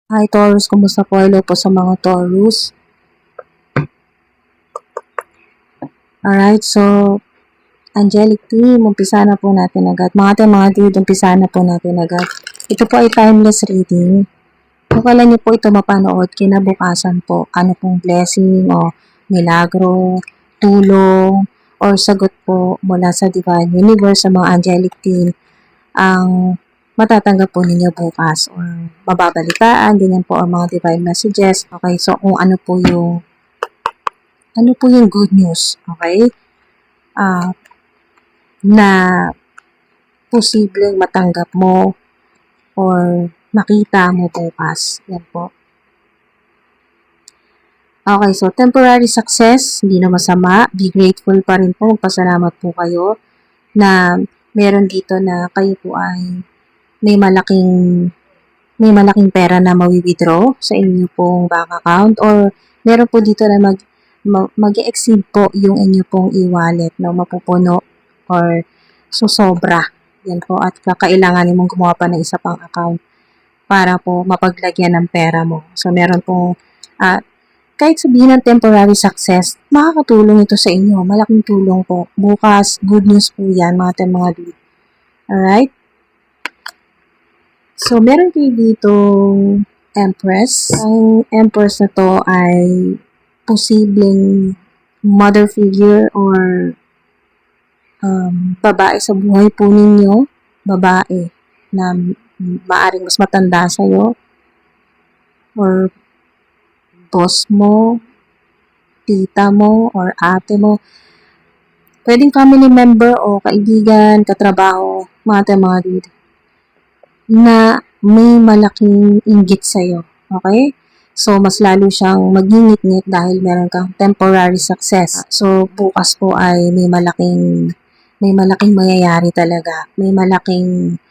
Hi Taurus, kumusta po? Hello po sa mga Taurus. Alright, so Angelic Team, umpisa na po natin agad. Mga dude, umpisa na po natin agad. Ito po ay timeless reading. Kung kailan niyo po ito mapanood, kinabukasan po, ano pong blessing o milagro, tulong, or sagot po mula sa Divine Universe sa mga Angelic Team ang matatanggap po ninyo bukas or mababalitaan, ganyan po ang mga divine messages. Okay, so kung ano po yung good news, okay? Na posibleng matanggap mo or makita mo bukas. Yan po. Okay, so temporary success, hindi na masama. Be grateful pa rin po. Magpasalamat po kayo na meron dito na kayo po ay may malaking pera na mawi-withdraw sa inyo pong bank account or meron po dito na mag-exceed po yung inyo pong e-wallet na mapupuno or susobra. Yan po at kakailanganin mong gumawa pa ng isa pang account para po mapaglagyan ng pera mo. So meron pong kahit sabihin ng temporary success, makakatulong ito sa inyo. Malaking tulong po. Bukas, good news po yan mga dude. Alright? So, meron kayo dito Empress. Ang Empress na to ay posibleng mother figure or babae sa buhay po ninyo. Babae na maaring mas matanda sa'yo or boss mo, tita mo, or ate mo. Pwedeng family member o kaibigan, katrabaho, mga dude, na may malaking inggit sa'yo. Okay? So, mas lalo siyang magingit-ngit dahil meron kang temporary success. So, bukas po ay may malaking mangyayari talaga. May malaking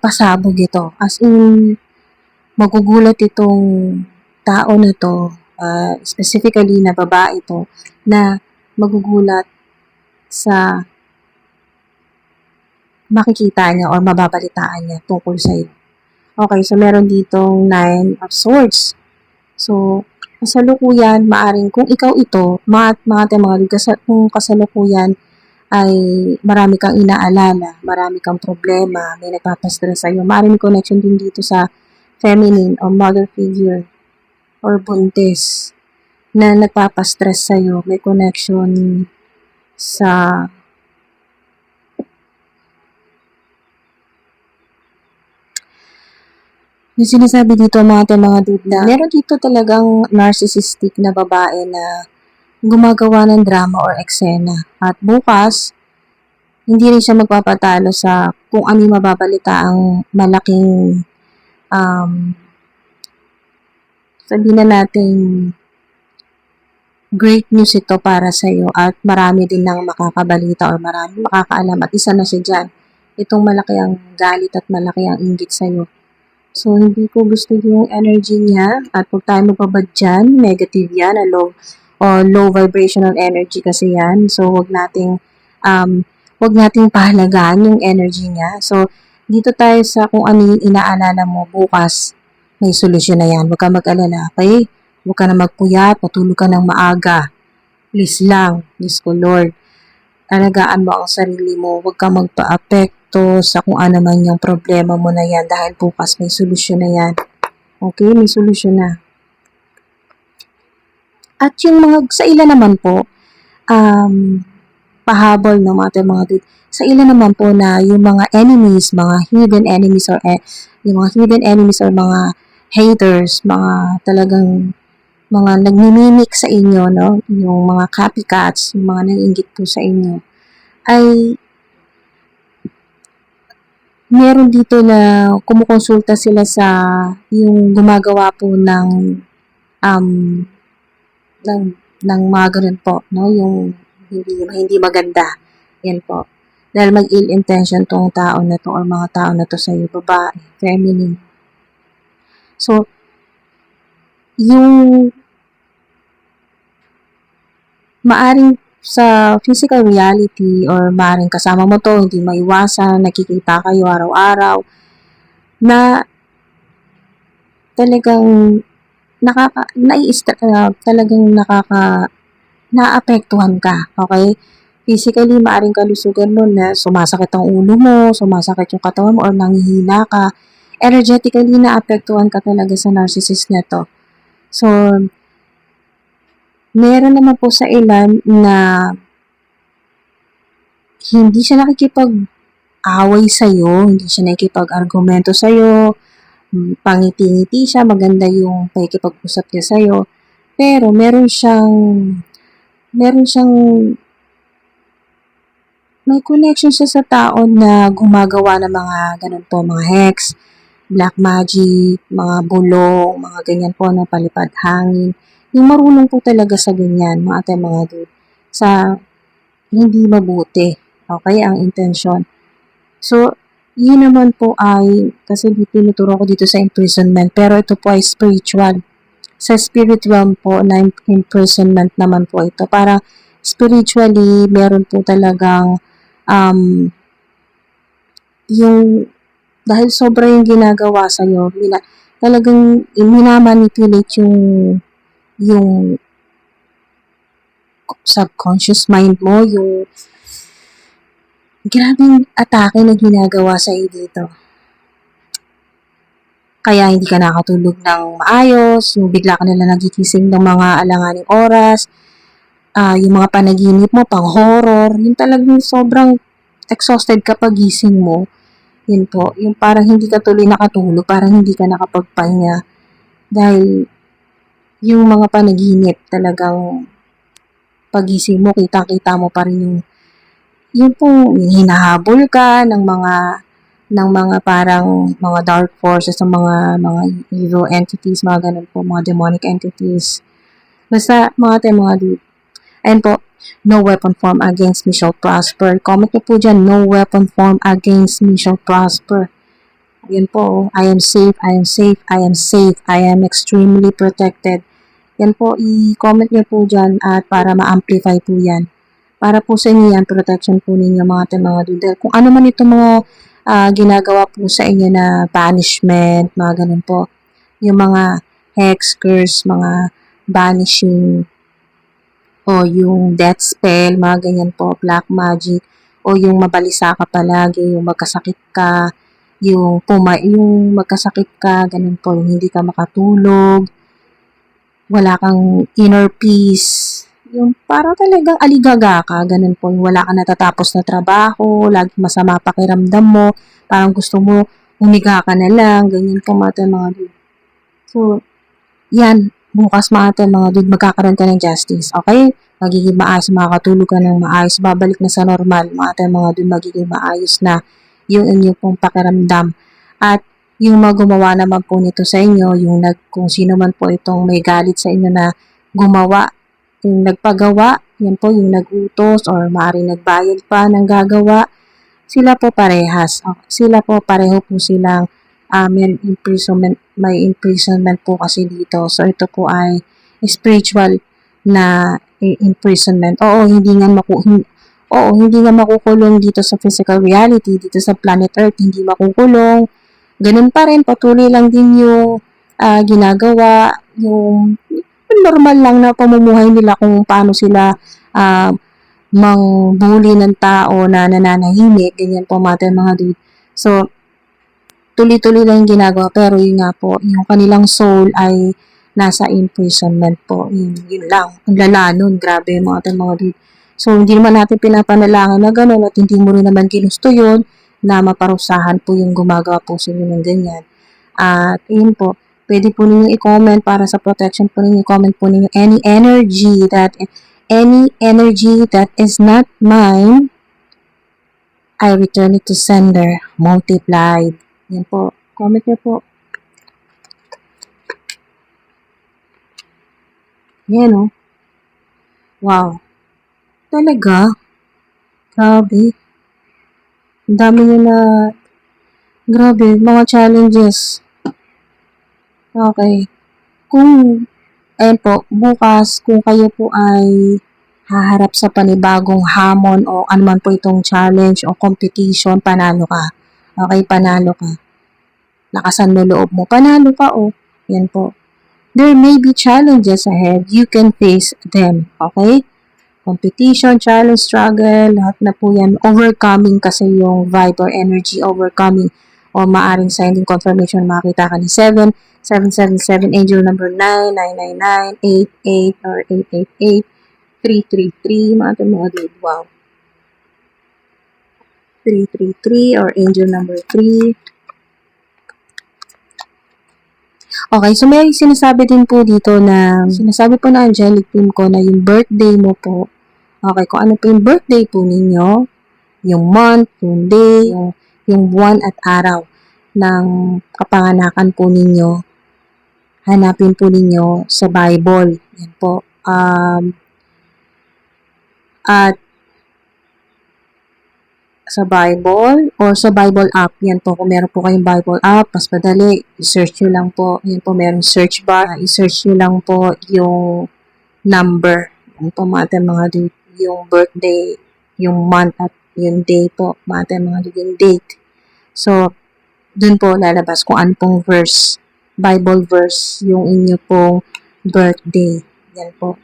pasabog ito. As in, magugulat itong tao na to, specifically na babae to, na magugulat sa makikita niya or mababalitaan niya tungkol sa iyo. Okay, so meron ditong 9 of Swords. So, kasalukuyan, maaring kung ikaw ito, kung kasalukuyan ay marami kang inaalala, marami kang problema, may nagpapastress sa'yo, maaring may connection din dito sa feminine o mother figure or buntis na nagpapastress sa'yo, may connection sa yung sinasabi dito mga dude na meron dito talagang narcissistic na babae na gumagawa ng drama or eksena. At bukas, hindi rin siya magpapatalo sa kung ano yung mababalita ang malaking sabihin na natin great news ito para sa iyo at marami din nang makakabalita or marami makakaalam at isa na siya dyan. Itong malaki ang galit at malaki ang inggit sa iyo. So, hindi ko gusto yung energy niya at huwag tayo magpabad dyan. Negative yan, low vibrational energy kasi yan. So, huwag nating pahalagaan yung energy niya. So, dito tayo sa kung ano yung inaalala mo bukas, may solusyon na yan. Huwag ka mag-alala, okay? Huwag ka na magpuyat, patulog ka ng maaga. Please lang, please ko Lord. Alagaan mo ang sarili mo, huwag kang magpa-apekto sa kung ano man yung problema mo na yan dahil bukas may solusyon na yan. Okay, may solusyon na. At yung sa ilan naman po, pahabol ng mga dude, sa ilan naman po na yung mga enemies, mga hidden enemies or mga haters, mga talagang mga nagmimimik sa inyo, no? Yung mga copycats, yung mga nangingit po sa inyo, ay meron dito na kumukonsulta sila sa yung gumagawa po ng mga ganun po, no? Yung hindi maganda. Yan po. Dahil mag-ill intention tong tao na to or mga tao na to sa iyo, babae, feminine. So, yung maaring sa physical reality or maaring kasama mo to, hindi maiwasan, nakikita kayo araw-araw, na talagang talagang naapektuhan ka, okay? Physically, maaring kalusugan mo na sumasakit ang ulo mo, sumasakit yung katawan mo, or nanghihina ka. Energetically, naapektuhan ka talaga sa narcissist na to. So, meron naman po sa ilan na hindi siya nakikipag-away sa'yo, hindi siya nakikipag-argumento sa'yo, pangiti-ngiti siya, maganda yung pakikipag-usap niya sa'yo. Pero meron siyang may connection siya sa tao na gumagawa ng mga ganun po, mga hex, black magic, mga bulong, mga ganyan po na palipad hangin. Yung marunong po talaga sa ganyan, mga ate, mga dude, sa hindi mabuti. Okay, ang intention. So, yun naman po ay, kasi tinuturo ko dito sa imprisonment, pero ito po ay spiritual. Sa spirit realm po na imprisonment naman po ito. Para spiritually, meron po talagang yung dahil sobra yung ginagawa sa'yo, talagang minamanipulate yung subconscious mind mo, yung grabing atake na ginagawa sa'yo dito. Kaya hindi ka nakatulog ng maayos, yung bigla ka nila nagigising ng mga alanganing oras, yung mga panaginip mo, pang horror, yung talagang sobrang exhausted ka pag gising mo. Yun po, yung parang hindi ka tuloy nakatulog, parang hindi ka nakapagpahinga. Dahil yung mga panaginip talagang pagising mo, kita-kita mo pa rin yung pong hinahabol ka ng mga parang mga dark forces, ng mga evil entities, mga ganun po, mga demonic entities. Basta mga dude. Ayun po, no weapon formed against me shall prosper. Comment niyo po dyan, no weapon formed against me shall prosper. Yan po, I am safe, I am safe, I am safe, I am extremely protected. Yan po, i-comment niyo po dyan at para ma-amplify po yan. Para po sa inyo yan, protection po ninyo mga dude. Kung ano man itong mga ginagawa po sa inyo na banishment, mga ganun po. Yung mga hex, curse, mga banishing, o yung death spell, mga ganyan po, black magic, o yung mabalisa ka palagi, yung magkasakit ka, yung magkasakit ka, ganun po, yung hindi ka makatulog, wala kang inner peace, yung parang talagang aligaga ka, ganun po, yung wala ka natatapos na trabaho, lagi masama pakiramdam mo, parang gusto mo, humiga ka na lang, ganyan po mga dude. So, yan, bukas mga dude, magkakaroon ka ng justice, okay? Magiging maayos, makakatulog ka ng maayos, babalik na sa normal, mga dude, magiging maayos na yung inyo pong pakiramdam. At yung gumawa naman po nito sa inyo, kung sino man po itong may galit sa inyo na gumawa, yung nagpagawa, yan po yung nagutos or maaaring nagbayad pa ng gagawa, sila po parehas. Sila po, pareho po silang may imprisonment po kasi dito. So, ito po ay spiritual na imprisonment. Hindi nga makukulong dito sa physical reality, dito sa planet Earth, hindi makukulong. Ganun pa rin, patuloy lang din yung ginagawa, yung normal lang na pamumuhay nila kung paano sila mangbuli ng tao na nananahimik, ganyan po mga dude. So, tuloy-tuloy lang yung ginagawa, pero yun nga po, yung kanilang soul ay nasa imprisonment po. Yun lang. Ang lala nun, grabe mga dude. So, hindi naman natin pinapanalangin na gano'n at hindi mo rin naman ginusto yun na maparusahan po yung gumagawa po sa inyo ng ganyan. At yun po, pwede po ninyo i-comment para sa protection po ninyo. Comment po ninyo any energy that is not mine, I return it to sender, multiplied. Yan po. Comment niyo po. Yan o. Wow. Talaga? Grabe. Ang dami nyo na, grabe, mga challenges. Okay. Ayun po, bukas, kung kayo po ay haharap sa panibagong hamon o anuman po itong challenge o competition, panalo ka. Okay, panalo ka. lakasan mo loob mo, panalo ka o. Yan po. There may be challenges ahead. You can face them. Okay? Competition, challenge, struggle, lahat na po yan. Overcoming kasi yung vibe or energy, overcoming. O maaring sign din confirmation, makakita ka ni 7, 777, angel number 9, 999, 88 or 888, 333, mga dude. Wow. 333 or angel number 3. Okay, so may sinasabi din po dito na, sinasabi po na angelic team ko na yung birthday mo po. Okay, kung ano po yung birthday po ninyo, yung month, yung day, yung buwan at araw ng kapanganakan po ninyo, hanapin po ninyo sa Bible. Yan po. At sa Bible or sa Bible app. Yan po, kung meron po kayong Bible app, mas madali, i-search nyo lang po. Yan po, meron search bar. I-search nyo lang po yung number. Yan po, mga yung birthday, yung month at yung day po. Mga yung date. So, dun po lalabas kung ano pong verse, Bible verse, yung inyo pong birthday. Yan po.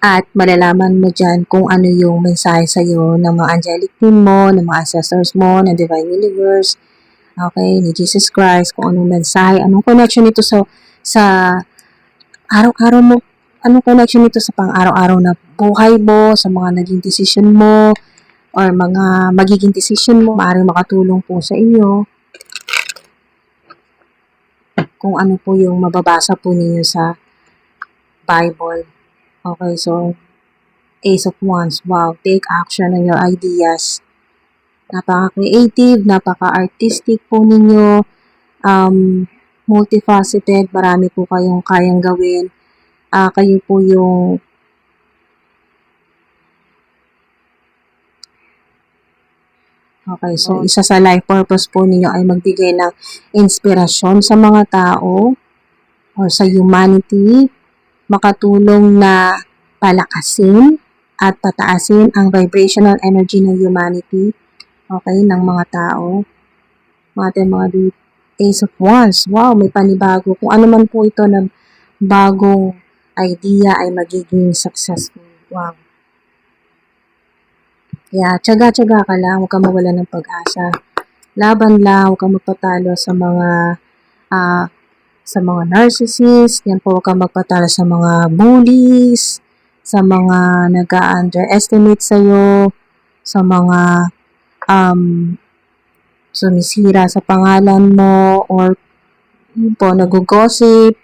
At malalaman mo dyan kung ano yung mensahe sa'yo ng mga angelic team mo, ng mga ancestors mo, ng Divine Universe, okay, ni Jesus Christ, kung anong mensahe, anong connection nito sa araw-araw mo, anong connection nito sa pang-araw-araw na buhay mo, sa mga naging decision mo, or mga magiging decision mo, maaaring makatulong po sa inyo, kung ano po yung mababasa po ninyo sa Bible. Okay, so, Ace of Wands, wow, take action on your ideas. Napaka-creative, napaka-artistic po ninyo, multifaceted, marami po kayong kayang gawin. Kayo po yung okay, so isa sa life purpose po ninyo ay magbigay ng inspirasyon sa mga tao or sa humanity, makatulong na palakasin at pataasin ang vibrational energy ng humanity, okay, ng mga tao. Mga Ace of Wands, wow, may panibago. Kung ano man po ito na bagong idea ay magiging successful. Wow. Kaya, tiyaga-tiyaga ka lang, huwag ka mawala ng pag-asa. Laban lang, huwag ka magpatalo sa mga narcissists, yan po, huwag ka magpatalo sa mga bullies, sa mga nag-underestimate sa'yo, sa mga sumisira sa pangalan mo, or yun po, nag-gossip,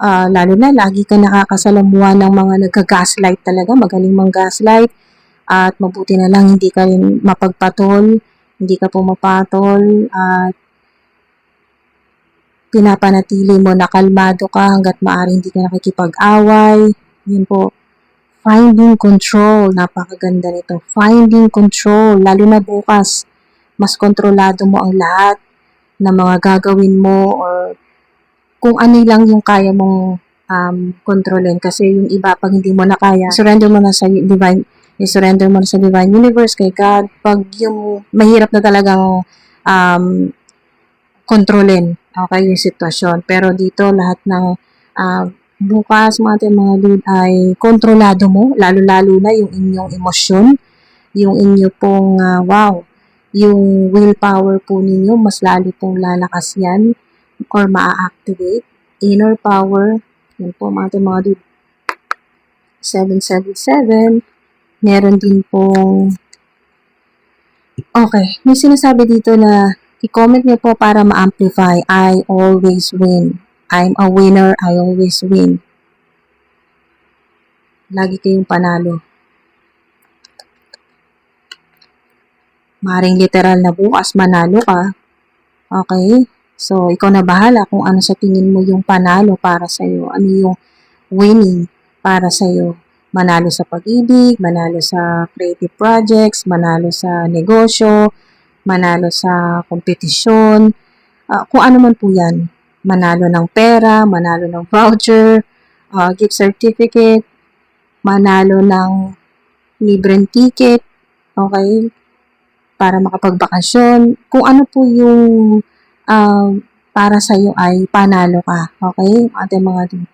lalo na, lagi ka nakakasalamuha ng mga nag-gaslight talaga, magaling mang-gaslight, at mabuti na lang hindi ka rin mapagpatol, hindi ka pumapatol, at pinapanatili mo na kalmado ka hanggat maaari hindi ka nakikipag-away. Yun po. Finding control. Napakaganda nito. Finding control. Lalo na bukas, mas kontrolado mo ang lahat ng mga gagawin mo or kung ano lang yung kaya mong kontrolin. Kasi yung iba, pag hindi mo na kaya, surrender mo na sa Divine Universe, kay God. Pag yung mahirap na talagang kontrolin, okay, yung sitwasyon. Pero dito, lahat ng bukas, mga dude, ay kontrolado mo, lalo-lalo na yung inyong emosyon, yung inyo pong, wow, yung willpower po ninyo, mas lalo pong lalakas yan, or maa-activate. Inner power, yun po, mga dude. 777, meron din pong, okay, may sinasabi dito na i-comment niyo po para ma-amplify. I always win. I'm a winner. I always win. Lagi kayong panalo. Maring literal na bukas manalo ka. Okay? So, ikaw na bahala kung ano sa tingin mo yung panalo para sa'yo. Ano yung winning para sa'yo. Manalo sa pag-ibig, manalo sa creative projects, manalo sa negosyo, manalo sa kompetisyon, kung ano man po yan. Manalo ng pera, manalo ng voucher, gift certificate, manalo ng libreng ticket, okay, para makapagbakasyon. Kung ano po yung para sa'yo ay panalo ka. Okay? Ating mga dude.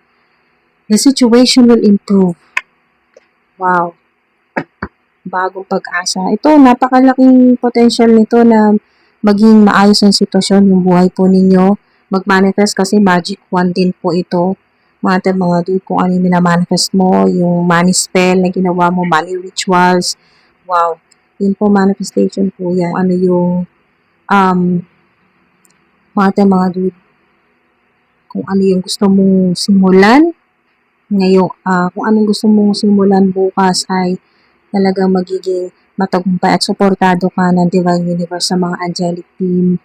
The situation will improve. Wow. Bagong pag-asa. Ito, napakalaking potential nito na maging maayos ang sitwasyon, yung buhay po ninyo. Mag-manifest kasi magic wand din po ito. Mga dude, kung ano yung minamanifest mo, yung money spell na ginawa mo, money rituals. Wow. Yun po, manifestation po yan. Ano yung, mga dude, kung ano yung gusto mong simulan, ngayon, kung anong gusto mong simulan bukas ay talagang magiging matagumpay at suportado ka ng Divine Universe sa mga angelic team,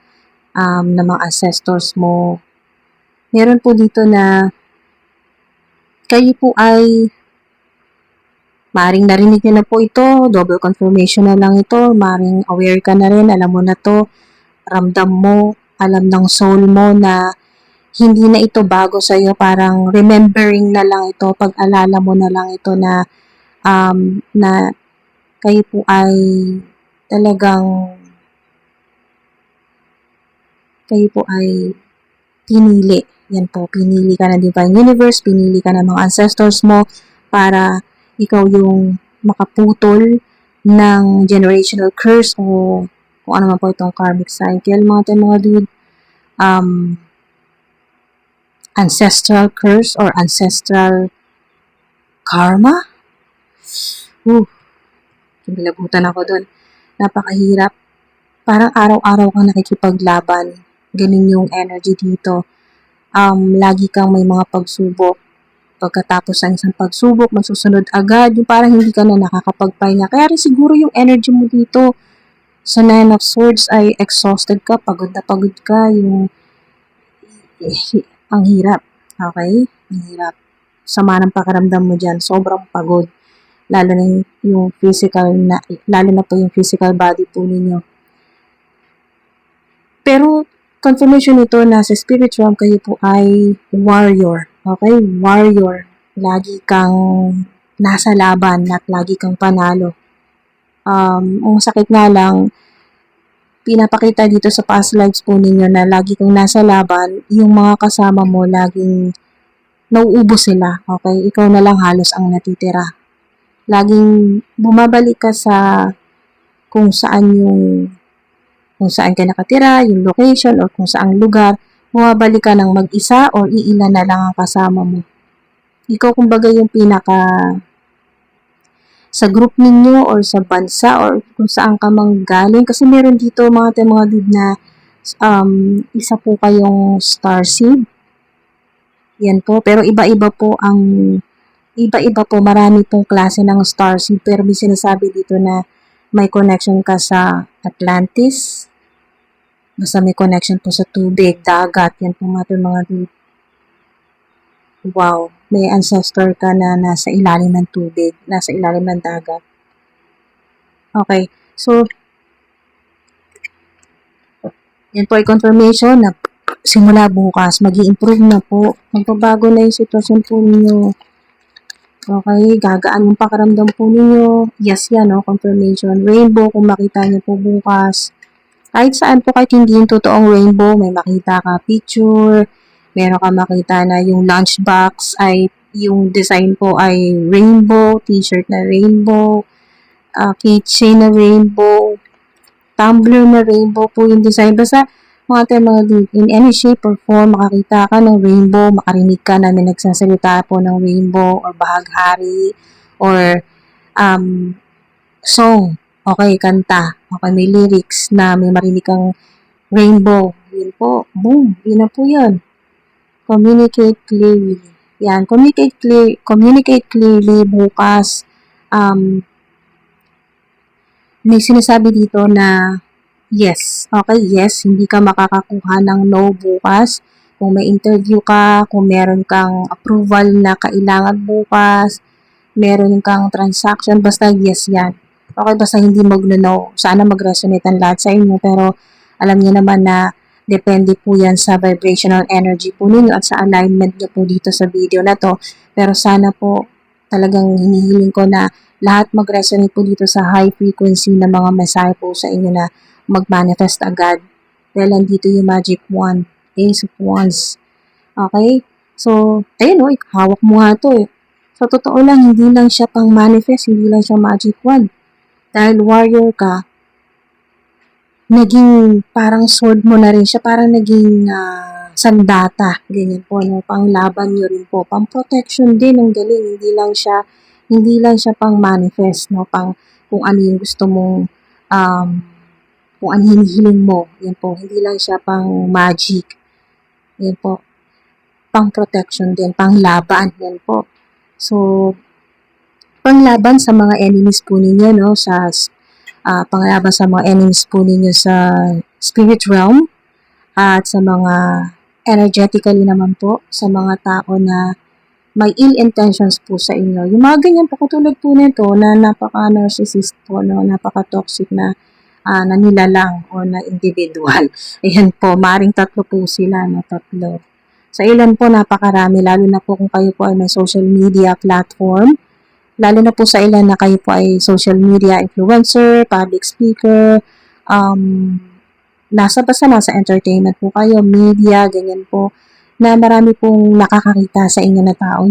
ng mga ancestors mo. Meron po dito na kayo po ay maring narinig niyo na po ito, double confirmation na lang ito, maring aware ka na rin, alam mo na to, ramdam mo, alam ng soul mo na hindi na ito bago sa'yo, parang remembering na lang ito, pag-alala mo na lang ito na kayo po ay talagang pinili. Yan po, pinili ka ng Divine Universe, pinili ka ng mga ancestors mo para ikaw yung makaputol ng generational curse o kung ano man po itong karmic cycle, mga dude. Ancestral curse or ancestral karma. Kinilabutan ako doon. Napakahirap. Parang araw-araw kang nakikipaglaban. Ganun yung energy dito. Lagi kang may mga pagsubok. Pagkatapos ng isang pagsubok, masusunod agad. Yung parang hindi ka na nakakapagpahinga. Kaya rin siguro yung energy mo dito sa Nine of Swords ay exhausted ka, pagod na pagod ka. Ang hirap. Okay? Ang hirap. Sama ng pakiramdam mo dyan. Sobrang pagod. Lalo na yung lalo na po yung physical body po ninyo. Pero, confirmation nito na sa spirit realm kayo po ay warrior. Okay? Warrior. Lagi kang nasa laban at lagi kang panalo. Ang sakit nga lang, pinapakita dito sa past lives po ninyo na lagi kang nasa laban, yung mga kasama mo laging nauubos sila. Okay? Ikaw na lang halos ang natitira. Laging bumabalik ka sa kung saan ka nakatira, yung location, or kung saang lugar, bumabalik ka ng mag-isa or iilan na lang ang kasama mo. Ikaw kumbaga yung sa group ninyo or sa bansa or kung saan ka manggaling. Kasi meron dito mga dude na isa po kayong starseed. Yan po. Pero iba-iba po, marami pong klase ng starseed. Pero may sinasabi dito na may connection ka sa Atlantis. Basta may connection po sa tubig, dagat. Yan po mga dude. Wow, may ancestor ka na nasa ilalim ng tubig, nasa ilalim ng dagat. Okay, so, yan po ay confirmation na simula bukas, mag-i-improve na po. Magbabago na yung sitwasyon po ninyo. Okay, gagaan yung pakiramdam po ninyo. Yes yan, no? Confirmation. Rainbow, kung makita nyo po bukas. Kahit saan po, kahit hindi yung totoong rainbow, may makita ka picture, meron ka makita na yung lunchbox ay, yung design po ay rainbow, t-shirt na rainbow, keychain na rainbow, tumbler na rainbow po yung design. Basta, mga in any shape or form, makakita ka ng rainbow, makarinig ka na may nagsasalita po ng rainbow, or bahaghari, or song. Okay, kanta. Okay, may lyrics na may marinig kang rainbow. Yun po. Boom. Yun na po yun. Communicate clearly. Yan. Communicate clearly bukas. May sinasabi dito na yes. Okay, yes. Hindi ka makakakuha ng no bukas. Kung may interview ka, kung meron kang approval na kailangan bukas, meron kang transaction, basta yes yan. Okay, basta hindi mag-no. Sana mag-resonate ang lahat sa inyo, pero alam niyo naman na depende po yan sa vibrational energy po ninyo at sa alignment niyo po dito sa video na to. Pero sana po talagang hinihiling ko na lahat mag-resonate po dito sa high frequency na mga mensahe po sa inyo na mag-manifest agad. Dahil nandito yung magic wand, Ace of Wands. Okay? So, ayun o, hawak mo nga to eh. Sa totoo lang, hindi lang siya pang manifest, hindi lang siya magic wand. Dahil warrior ka, naging parang sword mo na rin siya, parang naging sandata, ganyan po, no? Panglaban nyo rin po, pang protection din, ang galing, hindi lang siya pang manifest, no? Pang kung ano yung gusto mong, kung ano hinihiling mo, yan po, hindi lang siya pang magic, yan po, pang protection din, pang laban, yan po. So, panglaban sa mga enemies po ninyo, no? Panglaban sa mga enemies po ninyo sa spirit realm at sa mga energetically naman po sa mga tao na may ill intentions po sa inyo. Yung mga ganyan po, katulad po nito na napaka-narcissist po, no? Napaka-toxic na nilalang o na individual. Ayan po, maring tatlo po sila, no? Tatlo. Sa ilan po, napakarami, lalo na po kung kayo po ay may social media platform. Lalo na po sa ilan na kayo po ay social media influencer, public speaker, nasa entertainment po kayo, media, ganyan po, na marami pong nakakakita sa inyo na tao.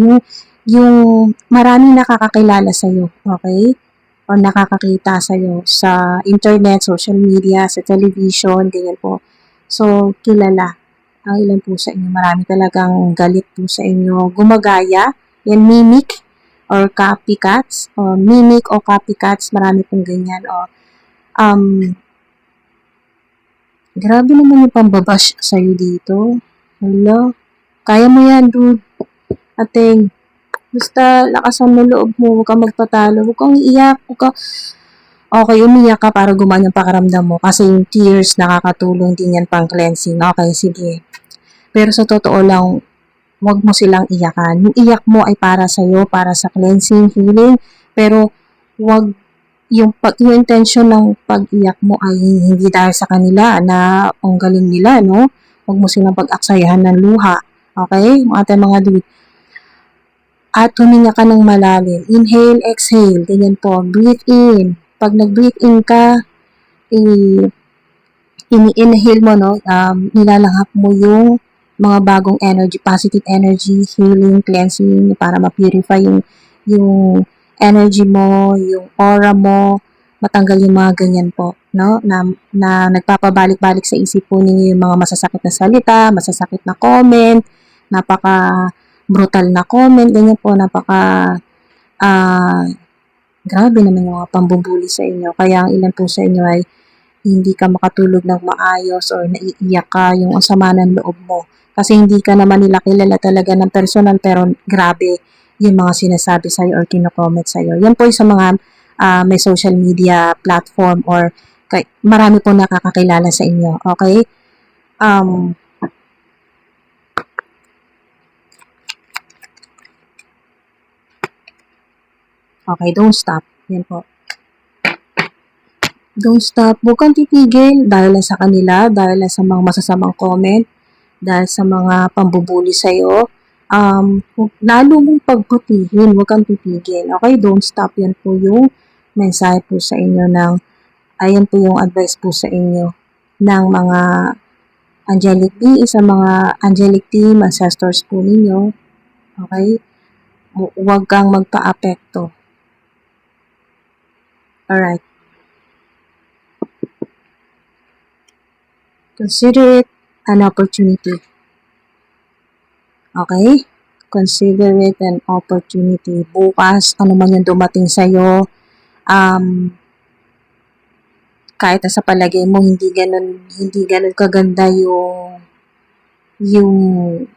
Yung marami nakakakilala sa iyo, okay? O nakakakita sa iyo sa internet, social media, sa television, ganyan po. So, kilala ang ilan po sa inyo. Marami talagang galit po sa inyo. Gumagaya, yan mimic, or copycats, o mimic o copycats, marami pong ganyan. O, grabe naman yung pambabash sa'yo dito. Hala, kaya mo yan, dude. Ating, basta lakasan mo loob mo, huwag kang magpatalo, huwag kang iiyak, okay, umiyak ka para gumaan yung pakaramdam mo kasi yung tears nakakatulong din yan pang cleansing. Okay, sige. Pero sa totoo lang, huwag mo silang iyakan. Yung iyak mo ay para sa'yo, para sa cleansing, healing, pero huwag yung intention ng pag-iyak mo ay hindi dahil sa kanila na ang galing nila, no? Huwag mo silang pag-aksayahan ng luha. Okay? Mga dude. At huminga ka ng malalim. Inhale, exhale. Ganyan po. Breathe in. Pag nag-breathe in ka, ini-inhale mo, no? Nilalanghap mo yung mga bagong energy, positive energy, healing, cleansing, para ma-purify yung energy mo, yung aura mo, matanggal yung mga ganyan po, no? Na nagpapabalik-balik sa isip po ninyo yung mga masasakit na salita, masasakit na comment, napaka brutal na comment, ganyan po, grabe naman yung mga pambubuli sa inyo. Kaya ang ilan po sa inyo ay hindi ka makatulog ng maayos or naiiyak ka, yung sama ng loob mo. Kasi hindi ka naman nila kilala talaga ng personal, pero grabe yung mga sinasabi sa'yo or kino-comment sa'yo. Yan po yung sa mga may social media platform or marami po nakakakilala sa inyo. Okay? Okay, don't stop. Yan po. Don't stop. Huwag kang titigil dahil sa kanila, dahil sa mga masasamang comment, dahil sa mga pambubuli sa'yo. Lalo mong pagbutihin, huwag kang titigil. Okay, don't stop. Yan po yung mensahe po sa inyo ayan po yung advice po sa inyo ng mga angelic beings, sa mga angelic team, ancestors po ninyo. Okay? Huwag kang magpa-apekto. Alright. Consider it an opportunity. Okay? Consider it an opportunity. Bukas, ano man yung dumating sa'yo, kahit na sa palagay mo hindi ganun kaganda yung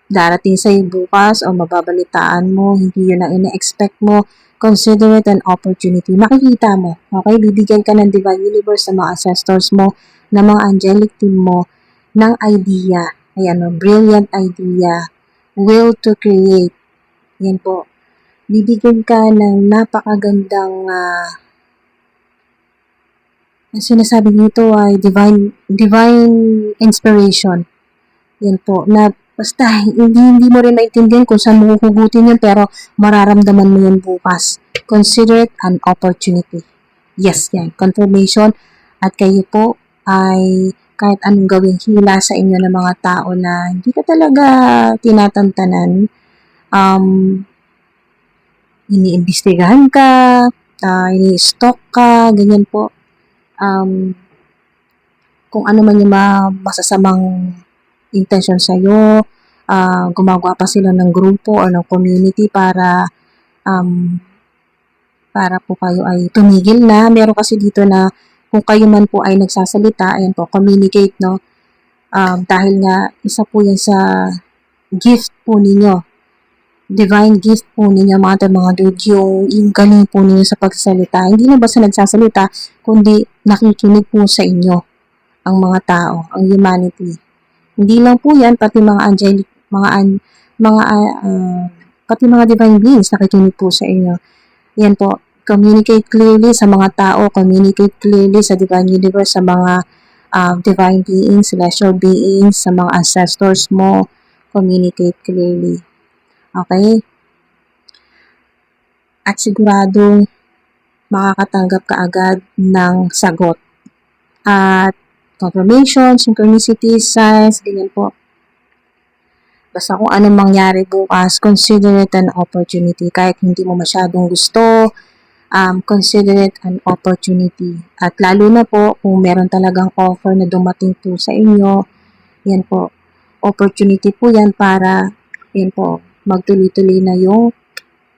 darating sa'yo bukas o mababalitaan mo, hindi yun ang ina-expect mo, consider it an opportunity. Makikita mo, okay? Bibigyan ka ng divine universe, ng mga ancestors mo, ng mga angelic team mo, ng idea. Ayan, brilliant idea. Will to create. Yan po. Bibigyan ka ng napakagandang ang sinasabi dito ay divine inspiration. Yan po. Na basta hindi mo rin maintindihan kung saan mo huhugutin yan, pero mararamdaman mo yan bukas. Consider it an opportunity. Yes, yan. Confirmation. At kayo po ay kahit anong gawing hila sa inyo ng mga tao na hindi ka talaga tinatantanan, iniimbestigahan ka, ini-stalk ka, ganyan po. Kung ano man yung masasamang intention sa'yo, gumagawa pa sila ng grupo o ng community para po kayo ay tumigil na. Meron kasi dito na kung kayo man po ay nagsasalita, ayan po, communicate, no? Dahil nga, isa po yan sa gift po ninyo. Divine gift po ninyo, mga dude, yung galing po ninyo sa pagsasalita. Hindi na basta nagsasalita, kundi nakikinig po sa inyo ang mga tao, ang humanity. Hindi lang po yan, pati mga angelic, pati mga divine beings nakikinig po sa inyo. Yan po, communicate clearly sa mga tao, communicate clearly sa divine universe, sa mga divine beings, celestial beings, sa mga ancestors mo, communicate clearly. Okay? At siguradong makakatanggap ka agad ng sagot. At confirmation, synchronicity, signs, ganyan po. Basta kung anong mangyari bukas, consider it an opportunity. Kahit hindi mo masyadong gusto, consider it an opportunity. At lalo na po, kung meron talagang offer na dumating po sa inyo, yan po, opportunity po yan para, yan po, magtuloy-tuloy na yung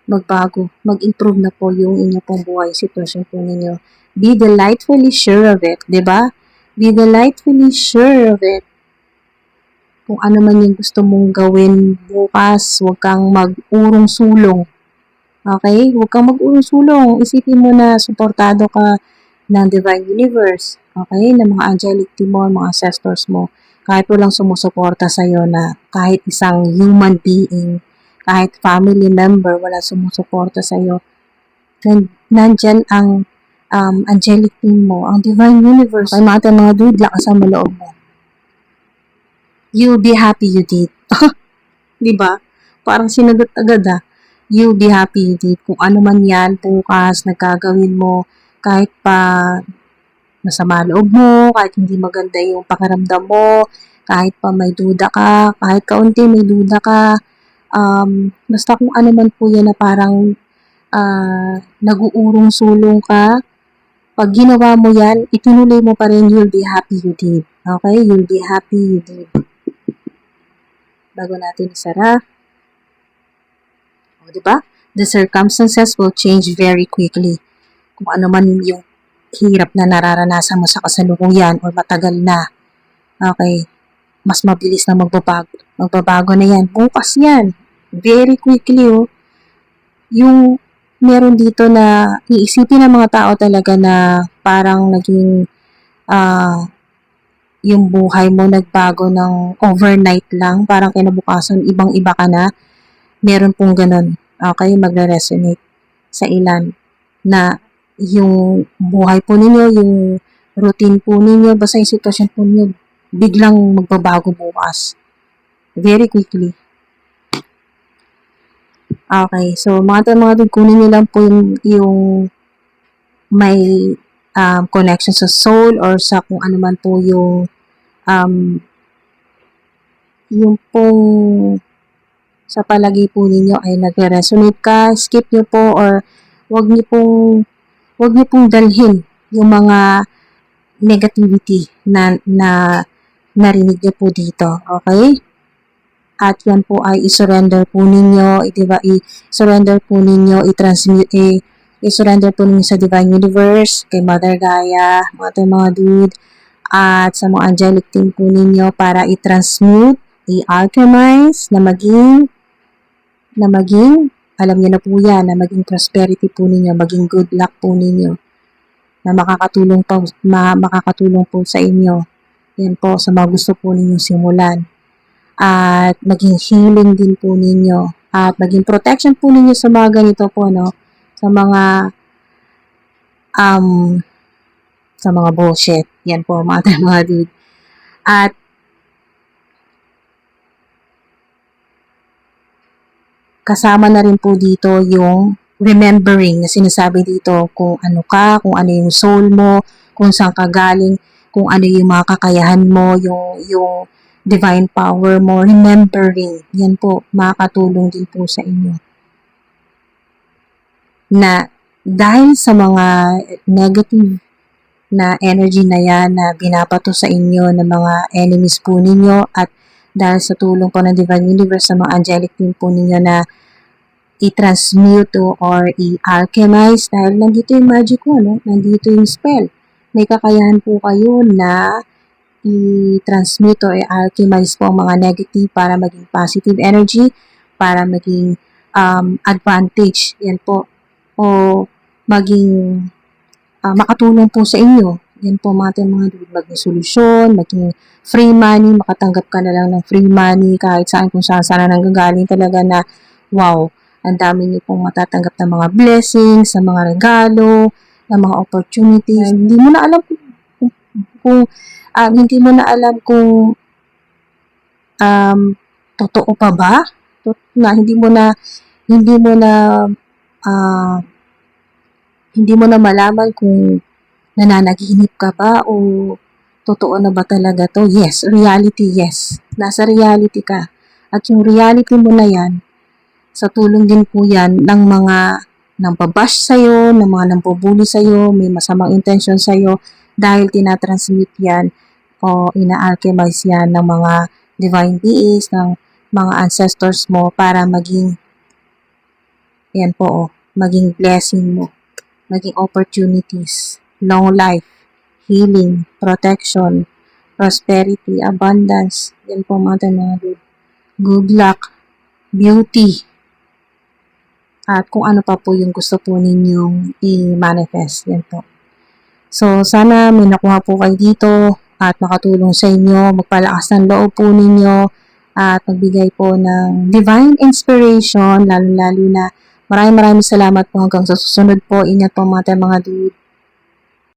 magbago, mag-improve na po yung inyo pong buhay, sitwasyon po ninyo. Be delightfully sure of it, di ba? Be delightfully sure of it. Kung ano man yung gusto mong gawin bukas, huwag kang mag-urong-sulong. Okay? Huwag kang mag-urong-sulong. Isipin mo na suportado ka ng Divine Universe. Okay? Ng mga angelic team mo, mga ancestors mo. Kahit walang sumusuporta sa'yo na kahit isang human being, kahit family member, wala sumusuporta sa'yo. Nandyan ang angelic team mo, ang Divine Universe. Ay mga dude, lakas ang maloob mo. You'll be happy you did. Diba? Parang sinagot agad You'll be happy you did. Kung ano man yan, bukas, nagkagawin mo, kahit pa masama loob mo, kahit hindi maganda yung pakiramdam mo, kahit pa may duda ka, kahit kaunti may duda ka, basta kung ano man po yan na parang nag-uurong-sulong ka, pag ginawa mo yan, itinuloy mo pa rin, you'll be happy you did. Okay? You'll be happy you did. Bago natin isara. O, diba? The circumstances will change very quickly. Kung ano man yung hirap na nararanasan mo sa kasalukuyan o matagal na. Okay? Mas mabilis na magbabago. Magbabago na yan. Bukas yan. Very quickly, yung meron dito na iisipin ng mga tao talaga na parang naging yung buhay mo nagbago ng overnight lang, parang kinabukasan ibang-iba ka na. Meron pong ganun. Okay, magre-resonate sa ilan na yung buhay po ninyo, yung routine po ninyo, basta yung sitwasyon po ninyo, biglang magbabago bukas. Very quickly. Okay, so mga dude, kunin nyo lang po yung may connection sa soul or sa kung ano man po yung pong sa palagi po ninyo ay nagre-resonate ka, skip nyo po or wag nyo pong dalhin yung mga negativity na narinig nyo po dito. Okay? At yan po ay i-surrender po ninyo, diba? I-surrender po ninyo, i-surrender po ninyo sa Divine Universe, kay Mother Gaia, mga dude, at sa mga angelic team po ninyo para i-transmute, i-alchemize, na maging, alam niyo na po yan, na maging prosperity po ninyo, maging good luck po ninyo, na makakatulong po sa inyo. Yan po, sa mga gusto po ninyong simulan. At maging healing din po ninyo. At maging protection po ninyo sa mga ganito po, no? Sa mga bullshit. Yan po, mga dude. At kasama na rin po dito yung remembering na sinasabi dito kung ano ka, kung ano yung soul mo, kung saan ka galing, kung ano yung mga kakayahan mo, yung divine power mo, remembering, yan po, makakatulong din po sa inyo. Na dahil sa mga negative na energy na yan na binabato sa inyo ng mga enemies po ninyo at dahil sa tulong po ng Divine Universe sa mga angelic team po ninyo na i-transmute or i-alchemize dahil nandito yung magic mo, no? Nandito yung spell. May kakayahan po kayo na i-transmute or i-alchemize po ang mga negative para maging positive energy, para maging advantage, yan po, o maging makatulong po sa inyo. Yan po mga dude, maging solusyon, maging free money, makatanggap ka na lang ng free money kahit saan kung saan na nanggagaling talaga na wow, ang dami niyo pong matatanggap ng mga blessings, ng mga regalo, ng mga opportunities. Hindi mo na alam kung hindi mo na alam kung totoo pa ba? Na hindi mo na hindi mo na malaman kung nananaginip ka ba o totoo na ba talaga to? Yes, reality, yes. Nasa reality ka. At yung reality mo na yan, sa tulong din po yan ng mga nang-babash sa'yo, ng mga nang-bubuli sa'yo, may masamang intention sa'yo, dahil tinatransmute yan o ina-alchemize yan ng mga divine beings, ng mga ancestors mo para maging, yan po, maging blessing mo, maging opportunities, long life, healing, protection, prosperity, abundance. Yan po mga dude. Good luck, beauty, at kung ano pa po yung gusto po ninyong i-manifest. Yan po. So, sana may nakuha po kayo dito at makatulong sa inyo, magpalakas ng loob po ninyo at magbigay po ng divine inspiration, lalo-lalo na maraming salamat po hanggang sa susunod po. Ingat po mga dude.